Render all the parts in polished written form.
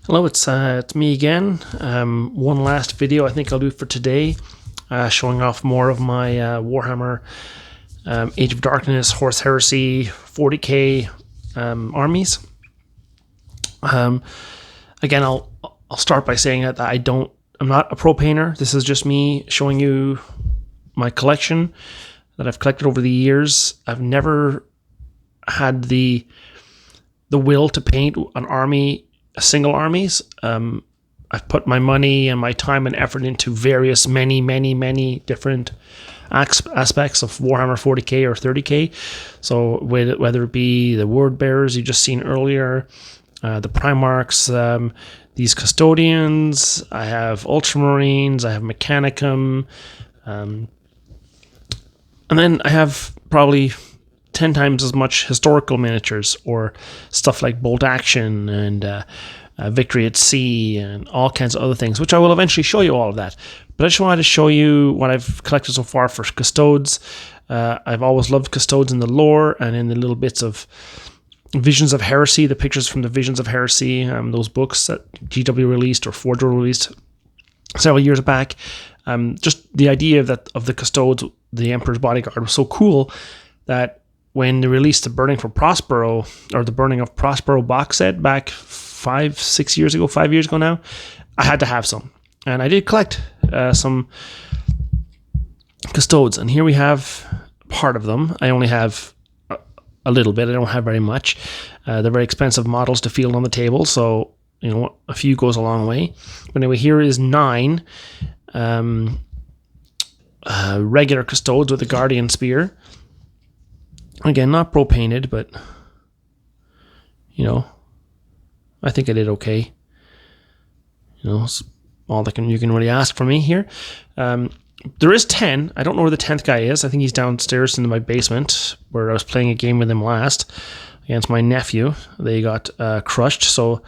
Hello, it's me again. One last video I think I'll do for today, showing off more of my Warhammer Age of Darkness, Horus Heresy, 40k armies. Again, I'll start by saying that I'm not a pro painter. This is just me showing you my collection that I've collected over the years. I've never had the will to paint an army. Single armies. I've put my money and my time and effort into various many different aspects of Warhammer 40k or 30k. So whether it be the word bearers you just seen earlier, the Primarchs, these Custodians, I have Ultramarines, I have Mechanicum, and then I have probably 10 times as much historical miniatures or stuff like Bolt Action and Victory at Sea and all kinds of other things, which I will eventually show you all of that. But I just wanted to show you what I've collected so far for Custodes. I've always loved Custodes in the lore and in the little bits of Visions of Heresy, the pictures from the Visions of Heresy, those books that GW released or Forge released several years back. Just the idea of the Custodes, the Emperor's Bodyguard, was so cool that when they released the Burning of Prospero box set back 5 years ago now, I had to have some. And I did collect some Custodes. And here we have part of them. I only have a little bit. I don't have very much. They're very expensive models to field on the table. So, a few goes a long way. But anyway, here is 9 regular Custodes with a Guardian Spear. Again, not pro-painted, but, I think I did okay. It's all that you can really ask for me here. There is 10. I don't know where the 10th guy is. I think he's downstairs in my basement, where I was playing a game with him last against my nephew. They got crushed. So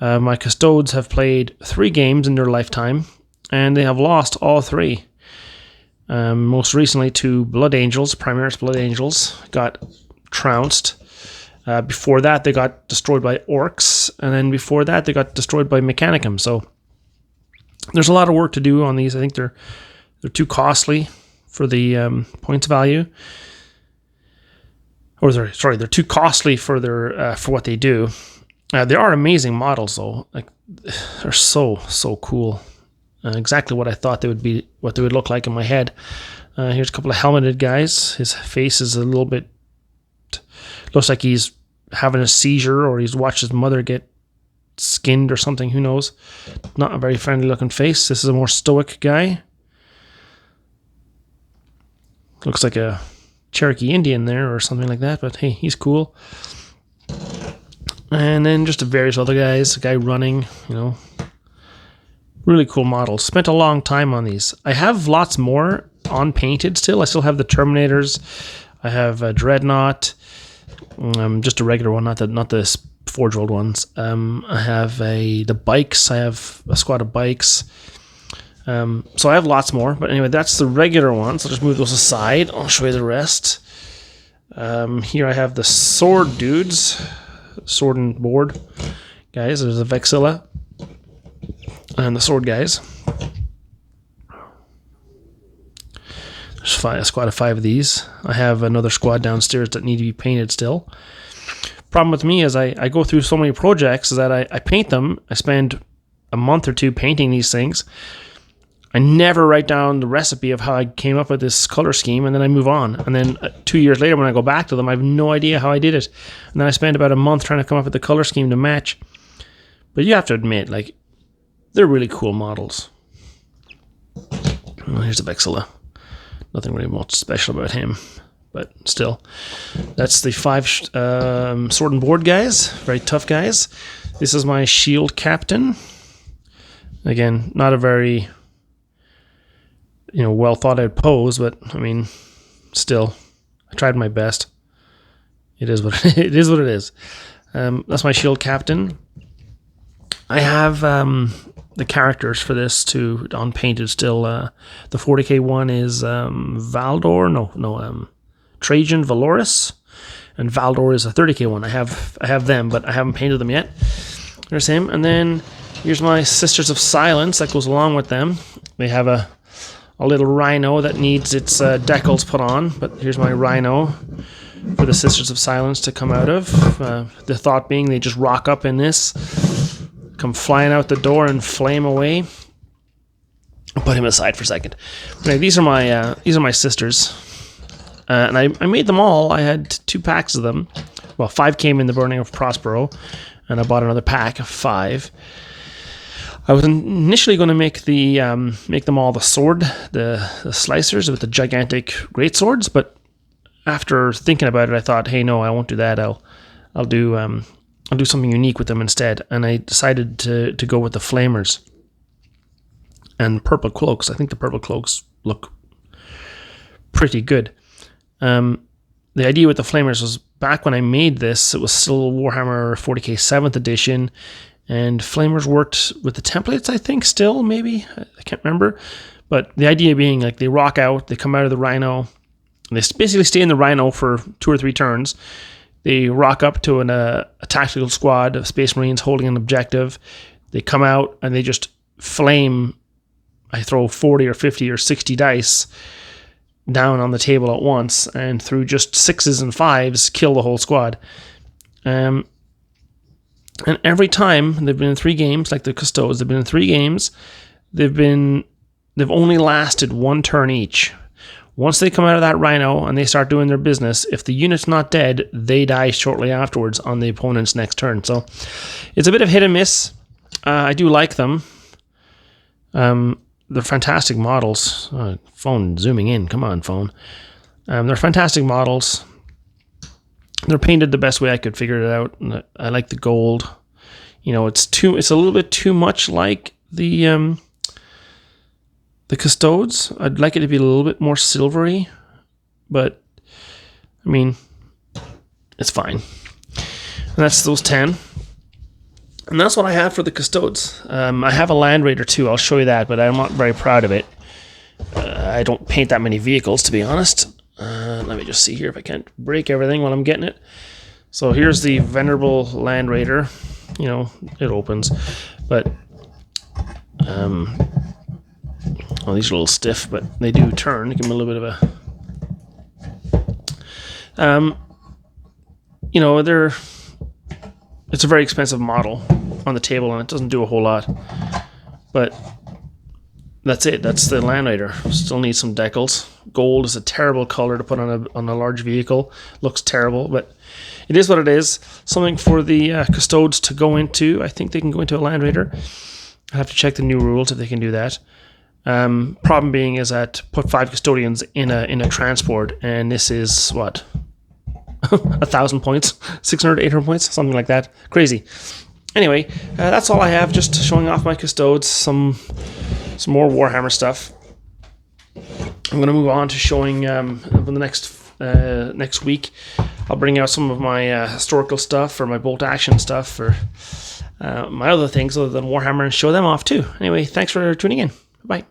my Custodes have played 3 games in their lifetime, and they have lost all 3. Most recently to Blood Angels, Primaris Blood Angels, got trounced. Before that, they got destroyed by Orcs, and then before that, they got destroyed by Mechanicum. So there's a lot of work to do on these. I think they're too costly for the points value. Or they're too costly for their for what they do. They are amazing models, though. Like, they're so cool. Exactly what I thought they would be, what they would look like in my head. Here's a couple of helmeted guys. His face is a little bit, looks like he's having a seizure or he's watched his mother get skinned or something. Who knows? Not a very friendly looking face. This is a more stoic guy. Looks like a Cherokee Indian there or something like that, but hey, he's cool. And then just various other guys. A guy running, Really cool models. Spent a long time on these. I have lots more unpainted still. I still have the Terminators. I have a Dreadnought. Just a regular one, not the Forge World ones. I have the bikes. I have a squad of bikes. So I have lots more. But anyway, that's the regular ones. I'll just move those aside. I'll show you the rest. Here I have the sword dudes. Sword and board guys. There's a Vexilla. And the sword guys. There's a squad of 5 of these. I have another squad downstairs that need to be painted still. Problem with me is I go through so many projects that I paint them. I spend a month or 2 painting these things. I never write down the recipe of how I came up with this color scheme, and then I move on. And then 2 years later when I go back to them, I have no idea how I did it. And then I spend about a month trying to come up with the color scheme to match. But you have to admit, they're really cool models. Well, here's the Vexilla. Nothing really much special about him, but still. That's the 5 sword and board guys. Very tough guys. This is my shield captain. Again, not a very well thought out pose, but still, I tried my best. It is what it is. That's my shield captain. I have the characters for this too unpainted still. The 40k one is Trajan Valoris, and Valdor is a 30k one. I have them, but I haven't painted them yet. There's him. And then here's my Sisters of Silence that goes along with them. They have a little rhino that needs its decals put on, but here's my rhino for the Sisters of Silence to come out of. The thought being they just rock up in this, come flying out the door and flame away. I'll put him aside for a second. Anyway, these are my sisters, and I made them all. I had 2 packs of them. Well, 5 came in the Burning of Prospero, and I bought another pack of 5. I was initially going to make them all the sword, the slicers with the gigantic great swords, but after thinking about it, I thought, hey, no, I won't do that. I'll do something unique with them instead, and I decided to go with the flamers and purple cloaks. I think the purple cloaks look pretty good. The idea with the flamers was back when I made this, it was still Warhammer 40k 7th edition, and flamers worked with the templates, I think, still, maybe. I can't remember. But the idea being, like, they rock out, they come out of the rhino, and they basically stay in the rhino for 2 or 3 turns. They rock up to a tactical squad of Space Marines holding an objective. They come out, and they just flame. I throw 40 or 50 or 60 dice down on the table at once, and through just 6s and 5s, kill the whole squad. And every time they've been in 3 games, like the Custodes, they've been in 3 games. They've only lasted 1 turn each. Once they come out of that rhino and they start doing their business, if the unit's not dead, they die shortly afterwards on the opponent's next turn. So it's a bit of hit and miss. I do like them. They're fantastic models. Phone zooming in. Come on, phone. They're fantastic models. They're painted the best way I could figure it out. I like the gold. You know, it's a little bit too much like the Custodes. I'd like it to be a little bit more silvery, but I mean, it's fine. And that's those 10. And that's what I have for the Custodes. I have a Land Raider too. I'll show you that, but I'm not very proud of it. I don't paint that many vehicles, to be honest. Let me just see here if I can't break everything while I'm getting it. So here's the Venerable Land Raider. You know, it opens, but well, these are a little stiff, but they do turn. Give them a little bit of a you know, it's a very expensive model on the table, and it doesn't do a whole lot. But that's it. That's the Land Raider. Still needs some decals. Gold is a terrible color to put on a large vehicle. Looks terrible, but it is what it is. Something for the Custodes to go into. I think they can go into a Land Raider. I have to check the new rules if they can do that. Problem being is that put 5 custodians in a transport, and this is what? 1,000 points, 600, 800 points, something like that. Crazy. Anyway, that's all I have. Just showing off my Custodes, some more Warhammer stuff. I'm going to move on to showing the next week. I'll bring out some of my historical stuff or my bolt action stuff or my other things other than Warhammer and show them off too. Anyway, thanks for tuning in. Bye.